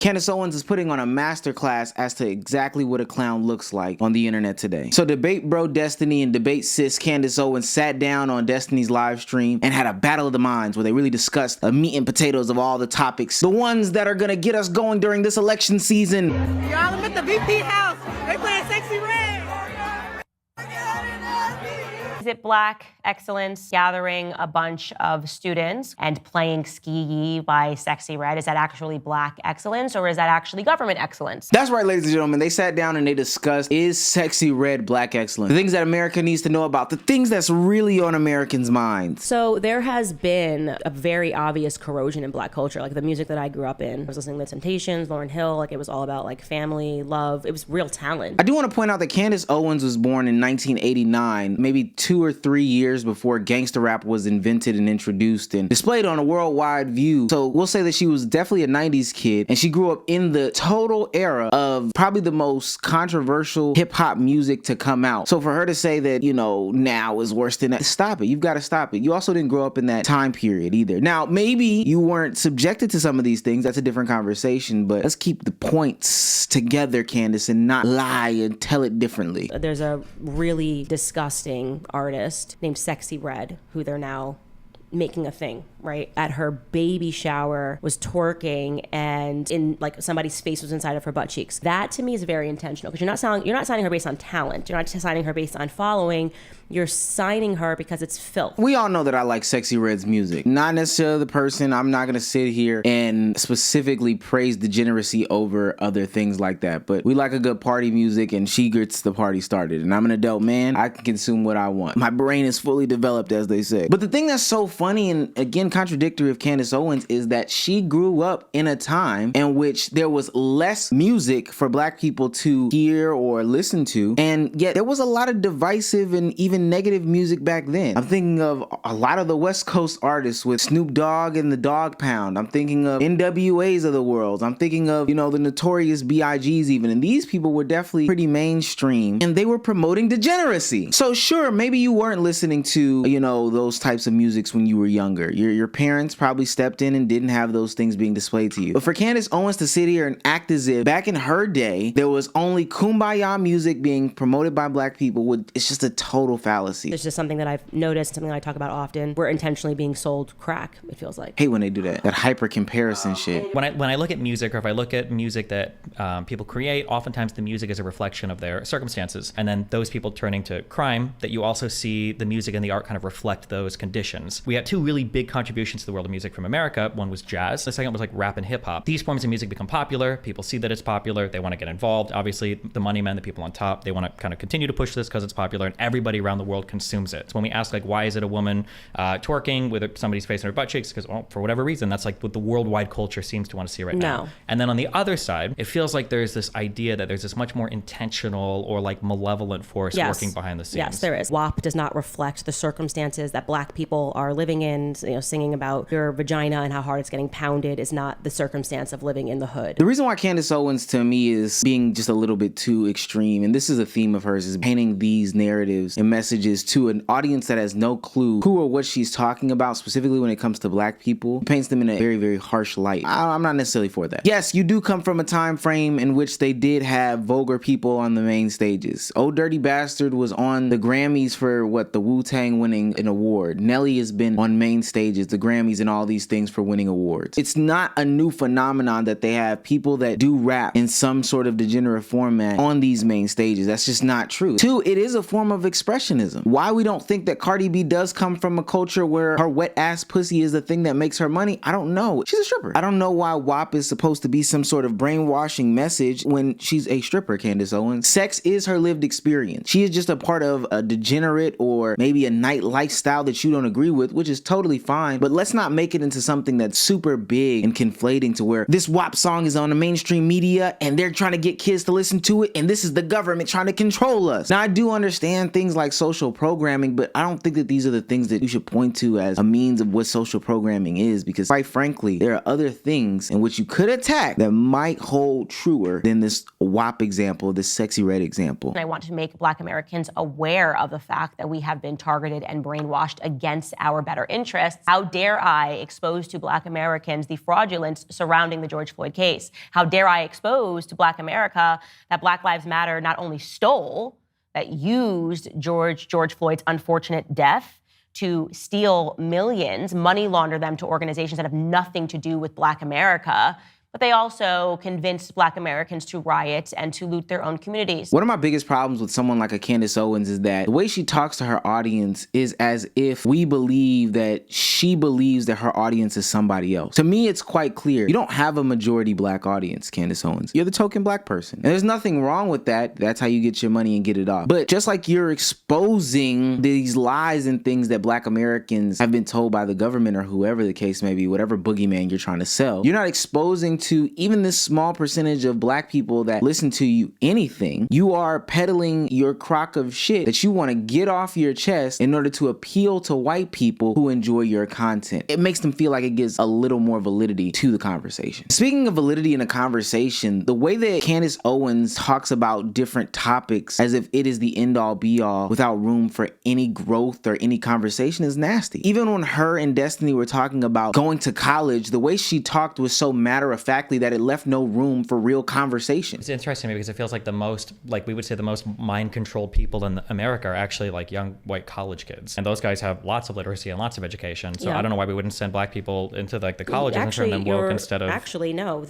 Candace Owens is putting on a masterclass as to exactly what a clown looks like on the internet today. So Debate Bro Destiny and Debate Sis Candace Owens sat down on Destiny's live stream and had a battle of the minds where they really discussed the meat and potatoes of all the topics, the ones that are gonna get us going during this election season. Y'all, I'm at the VP house. They playing Sexy Red. Is it Black excellence gathering a bunch of students and playing Ski Yee by Sexy Red? Is that actually Black excellence, or is that actually government excellence? That's right, ladies and gentlemen. They sat down and they discussed, is Sexy Red Black excellence? The things that America needs to know about, the things that's really on Americans' minds. So there has been a very obvious corrosion in Black culture. Like the music that I grew up in, I was listening to The Temptations, Lauryn Hill, like it was all about like family, love. It was real talent. I do want to point out that Candace Owens was born in 1989, maybe 2 or 3 years before gangster rap was invented and introduced and displayed on a worldwide view. So we'll say that she was definitely a 90s kid, and she grew up in the total era of probably the most controversial hip hop music to come out. So for her to say that, you know, now is worse than that, stop it. You've got to stop it. You also didn't grow up in that time period either. Now, maybe you weren't subjected to some of these things. That's a different conversation, but let's keep the points together, Candace, and not lie and tell it differently. There's a really disgusting artist named Sexy Red, who they're now making a thing, right? At her baby shower was twerking and in like somebody's face was inside of her butt cheeks. That to me is very intentional, because you're not signing her based on talent. You're not signing her based on following. You're signing her because it's filth. We all know that I like Sexy Red's music. Not necessarily the person. I'm not going to sit here and specifically praise Degeneracy over other things like that. But we like a good party music, and she gets the party started. And I'm an adult man. I can consume what I want. My brain is fully developed, as they say. But the thing that's so funny and, again, contradictory of Candace Owens is that she grew up in a time in which there was less music for Black people to hear or listen to. And yet there was a lot of divisive and even negative music back then. I'm thinking of a lot of the West Coast artists with Snoop Dogg and the Dog Pound. I'm thinking of NWAs of the world. I'm thinking of, you know, the Notorious B.I.G.'s even. And these people were definitely pretty mainstream, and they were promoting degeneracy. So sure, maybe you weren't listening to, you know, those types of musics when you were younger. Your parents probably stepped in and didn't have those things being displayed to you. But for Candace Owens to sit here and act as if back in her day there was only kumbaya music being promoted by Black people, it's just a total fallacy. It's just something that I've noticed, something that I talk about often. We're intentionally being sold crack, it feels like. Hate when they do that hyper comparison shit. When I look at music, or if I look at music that people create, oftentimes the music is a reflection of their circumstances. And then those people turning to crime, that you also see the music and the art kind of reflect those conditions. We had two really big contributions to the world of music from America. One was jazz. The second was like rap and hip hop. These forms of music become popular. People see that it's popular. They want to get involved. Obviously, the money men, the people on top, they want to kind of continue to push this because it's popular, and everybody around the world consumes it. So when we ask like, why is it a woman twerking with somebody's face in her butt cheeks? Because, well, for whatever reason, that's like what the worldwide culture seems to want to see right now. And then on the other side, it feels like there's this idea that there's this much more intentional or like malevolent force working behind the scenes. Yes, there is. WAP does not reflect the circumstances that Black people are living in. You know, singing about your vagina and how hard it's getting pounded is not the circumstance of living in the hood. The reason why Candace Owens to me is being just a little bit too extreme, and this is a theme of hers, is painting these narratives and messages to an audience that has no clue who or what she's talking about, specifically when it comes to Black people. Paints them in a very, very harsh light. I'm not necessarily for that. Yes, you do come from a time frame in which they did have vulgar people on the main stages. Oh Dirty Bastard was on the Grammys for the Wu-Tang winning an award. Nelly has been on main stages, the Grammys and all these things for winning awards. It's not a new phenomenon that they have people that do rap in some sort of degenerate format on these main stages. That's just not true. Two, it is a form of expressionism. Why we don't think that Cardi B does come from a culture where her wet ass pussy is the thing that makes her money, I don't know. She's a stripper. I don't know why WAP is supposed to be some sort of brainwashing message when she's a stripper, Candace Owens. Sex is her lived experience. She is just a part of a degenerate or maybe a night lifestyle that you don't agree with, which is totally fine, but let's not make it into something that's super big and conflating to where this WAP song is on the mainstream media and they're trying to get kids to listen to it, and this is the government trying to control us. Now, I do understand things like social programming, but I don't think that these are the things that you should point to as a means of what social programming is, because quite frankly, there are other things in which you could attack that might hold truer than this WAP example, this Sexy Red example. I want to make Black Americans aware of the fact that we have been targeted and brainwashed against our better interests. How dare I expose to Black Americans the fraudulence surrounding the George Floyd case? How dare I expose to Black America that Black Lives Matter not only stole, that used George Floyd's unfortunate death to steal millions, money launder them to organizations that have nothing to do with Black America, but they also convinced Black Americans to riot and to loot their own communities. One of my biggest problems with someone like a Candace Owens is that the way she talks to her audience is as if we believe that she believes that her audience is somebody else. To me, it's quite clear. You don't have a majority Black audience, Candace Owens. You're the token Black person. And there's nothing wrong with that. That's how you get your money and get it off. But just like you're exposing these lies and things that Black Americans have been told by the government or whoever the case may be, whatever boogeyman you're trying to sell, you're not exposing to even this small percentage of Black people that listen to you anything. You are peddling your crock of shit that you want to get off your chest in order to appeal to white people who enjoy your content. It makes them feel like it gives a little more validity to the conversation. Speaking of validity in a conversation, the way that Candace Owens talks about different topics as if it is the end all be all without room for any growth or any conversation is nasty. Even when her and Destiny were talking about going to college, the way she talked was so matter-of-factly that it left no room for real conversation. It's interesting to me because it feels like the most, like we would say the most mind-controlled people in America are actually like young white college kids. And those guys have lots of literacy and lots of education. So I don't know why we wouldn't send Black people into like the colleges and turn them woke instead of... Actually, no.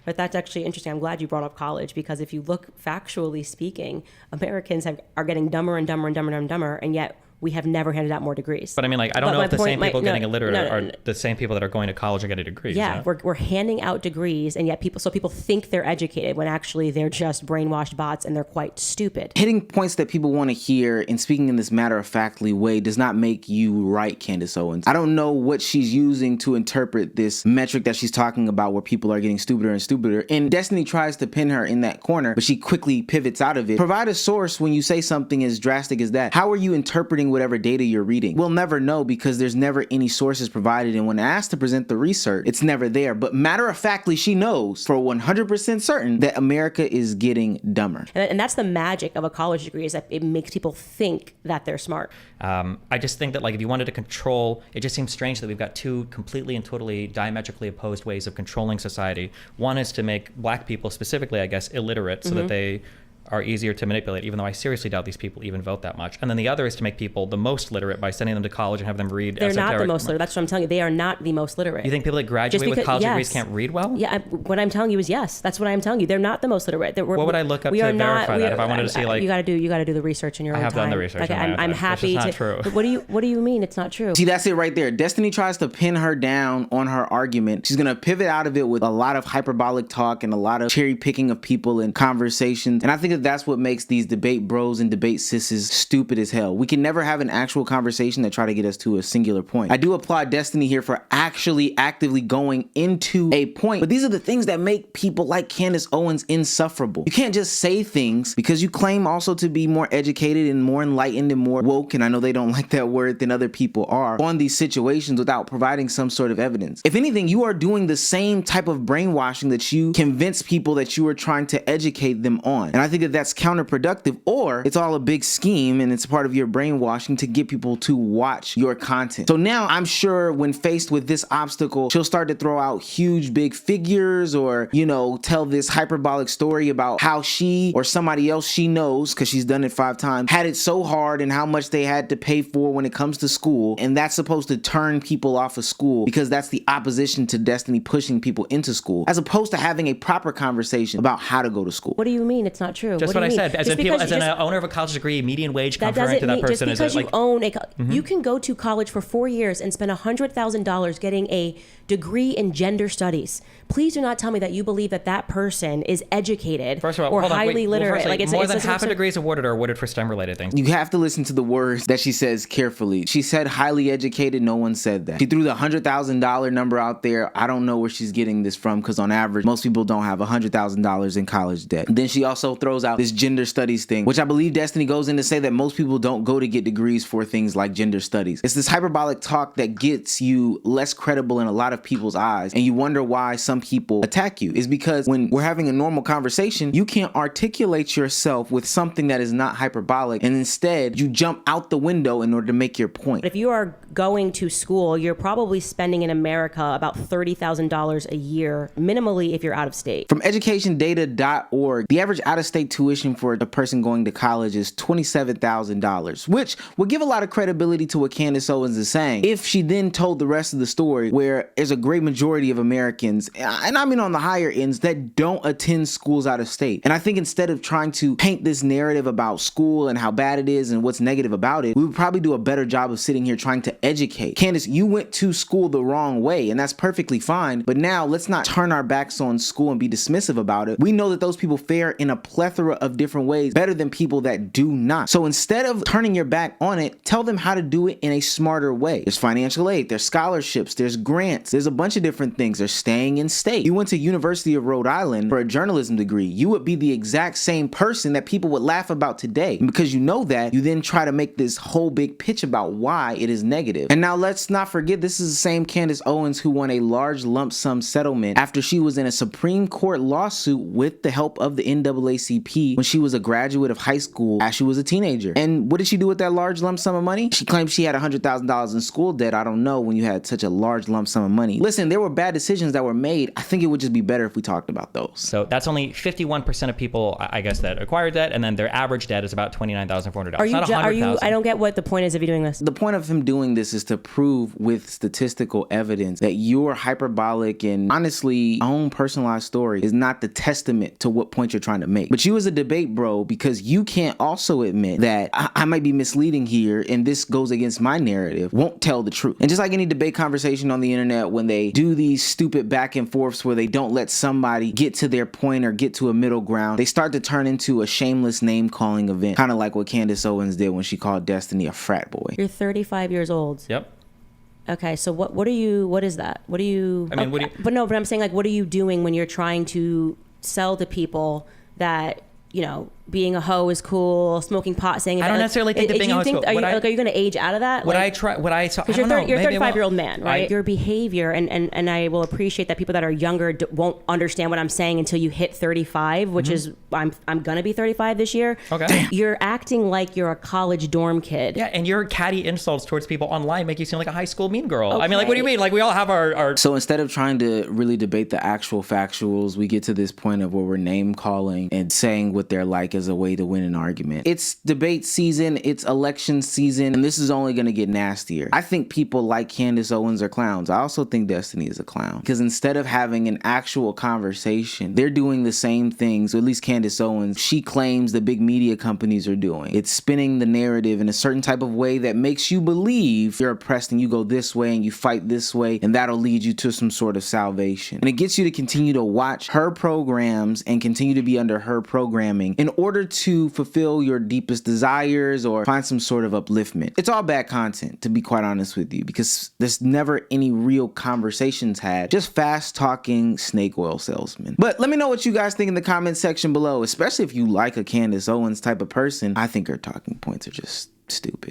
But that's actually interesting. I'm glad you brought up college because if you look factually speaking, Americans are getting dumber and dumber and dumber and dumber, and yet we have never handed out more degrees. But I mean, like, I don't know if the same people getting illiterate are the same people that are going to college and getting degrees. Yeah, we're handing out degrees, and yet people think they're educated when actually they're just brainwashed bots and they're quite stupid. Hitting points that people want to hear and speaking in this matter-of-factly way does not make you right, Candace Owens. I don't know what she's using to interpret this metric that she's talking about where people are getting stupider and stupider. And Destiny tries to pin her in that corner, but she quickly pivots out of it. Provide a source when you say something as drastic as that. How are you interpreting whatever data you're reading? We'll never know because there's never any sources provided, and when asked to present the research, it's never there. But matter-of-factly, she knows for 100% certain that America is getting dumber. And that's the magic of a college degree, is that it makes people think that they're smart. I just think that like if you wanted to control, it just seems strange that we've got two completely and totally diametrically opposed ways of controlling society. One is to make Black people specifically, I guess, illiterate so that they are easier to manipulate, even though I seriously doubt these people even vote that much. And then the other is to make people the most literate by sending them to college and have them read They're not the most literate. That's what I'm telling you. They are not the most literate. You think people that graduate with college degrees can't read well? Yeah, what I'm telling you is yes. That's what I'm telling you. They're not the most literate. What would I look up to verify that if I wanted to see like... You got to do the research in your own time. I have done the research. Like, I'm happy to... True. What do you mean it's not true? See, that's it right there. Destiny tries to pin her down on her argument. She's going to pivot out of it with a lot of hyperbolic talk and a lot of cherry picking of people and conversations. And I think that that's what makes these debate bros and debate sisses stupid as hell. We can never have an actual conversation that try to get us to a singular point. I do applaud Destiny here for actually actively going into a point, but these are the things that make people like Candace Owens insufferable. You can't just say things because you claim also to be more educated and more enlightened and more woke, and I know they don't like that word, than other people are on these situations without providing some sort of evidence. If anything, you are doing the same type of brainwashing that you convince people that you are trying to educate them on. And I think that that's counterproductive, or it's all a big scheme and it's part of your brainwashing to get people to watch your content. So now I'm sure when faced with this obstacle, she'll start to throw out huge big figures or, you know, tell this hyperbolic story about how she or somebody else she knows, because she's done it 5 times, had it so hard and how much they had to pay for when it comes to school. And that's supposed to turn people off of school because that's the opposition to Destiny pushing people into school, as opposed to having a proper conversation about how to go to school. What do you mean it's not true? Just what I said. As an owner of a college degree, median wage comparing to that person is like... Just because you own you can go to college for 4 years and spend $100,000 getting a degree in gender studies. Please do not tell me that you believe that that person is educated or highly literate. More than half a degrees awarded are awarded for STEM-related things. You have to listen to the words that she says carefully. She said highly educated. No one said that. She threw the $100,000 number out there. I don't know where she's getting this from because on average, most people don't have $100,000 in college debt. Then she also throws throws out this gender studies thing, which I believe Destiny goes in to say that most people don't go to get degrees for things like gender studies. It's this hyperbolic talk that gets you less credible in a lot of people's eyes, and you wonder why some people attack you. Is because when we're having a normal conversation, you can't articulate yourself with something that is not hyperbolic, and instead you jump out the window in order to make your point. If you are going to school, you're probably spending in America about $30,000 a year, minimally if you're out of state. From educationdata.org, the average out-of-state tuition for a person going to college is $27,000, which would give a lot of credibility to what Candace Owens is saying if she then told the rest of the story, where there's a great majority of Americans, and I mean on the higher ends, that don't attend schools out of state. And I think instead of trying to paint this narrative about school and how bad it is and what's negative about it, we would probably do a better job of sitting here trying to educate. Candace, you went to school the wrong way, and that's perfectly fine, but now let's not turn our backs on school and be dismissive about it. We know that those people fare in a plethora of different ways better than people that do not. So instead of turning your back on it, tell them how to do it in a smarter way. There's financial aid, there's scholarships, there's grants, there's a bunch of different things. There's staying in state. You went to University of Rhode Island for a journalism degree. You would be the exact same person that people would laugh about today. And because you know that, you then try to make this whole big pitch about why it is negative. And now let's not forget, this is the same Candace Owens who won a large lump sum settlement after she was in a Supreme Court lawsuit with the help of the NAACP when she was a graduate of high school as she was a teenager. And what did she do with that large lump sum of money? She claimed she had $100,000 in school debt. I don't know when you had such a large lump sum of money. Listen, there were bad decisions that were made. I think it would just be better if we talked about those. So that's only 51% of people, I guess, that acquired debt, and then their average debt is about $29,400. Are you? I don't get what the point is of you doing this. The point of him doing this is to prove with statistical evidence that your hyperbolic and honestly own personalized story is not the testament to what point you're trying to make. But you as a debate bro, because you can't also admit that I might be misleading here and this goes against my narrative, won't tell the truth. And just like any debate conversation on the internet, when they do these stupid back and forths where they don't let somebody get to their point or get to a middle ground, they start to turn into a shameless name calling event, kind of like what Candace Owens did when she called Destiny a frat boy. You're 35 years old. Yep. Okay, so what is that? What do you... I mean, but I'm saying, like, what are you doing when you're trying to sell to people that, you know, being a hoe is cool, smoking pot, saying... I don't necessarily think that being a hoe is cool. Are you going to age out of that? Because you're a 35-year-old man, right? Your behavior, and I will appreciate that people that are younger won't understand what I'm saying until you hit 35, which is, I'm going to be 35 this year. Okay. Damn. You're acting like you're a college dorm kid. Yeah, and your catty insults towards people online make you seem like a high school mean girl. Okay. I mean, like, what do you mean? Like, we all have our... So instead of trying to really debate the actual factuals, we get to this point of where we're name calling and saying what they're like as a way to win an argument. It's debate season, it's election season, and this is only going to get nastier. I think people like Candace Owens are clowns. I also think Destiny is a clown, because instead of having an actual conversation, they're doing the same things, or at least Candace Owens, she claims the big media companies are doing. It's spinning the narrative in a certain type of way that makes you believe you're oppressed and you go this way and you fight this way, and that'll lead you to some sort of salvation. And it gets you to continue to watch her programs and continue to be under her programming in order to fulfill your deepest desires or find some sort of upliftment. It's all bad content, to be quite honest with you, because there's never any real conversations had, just fast talking snake oil salesmen. But let me know what you guys think in the comment section below, especially if you like a Candace Owens type of person. I think her talking points are just stupid.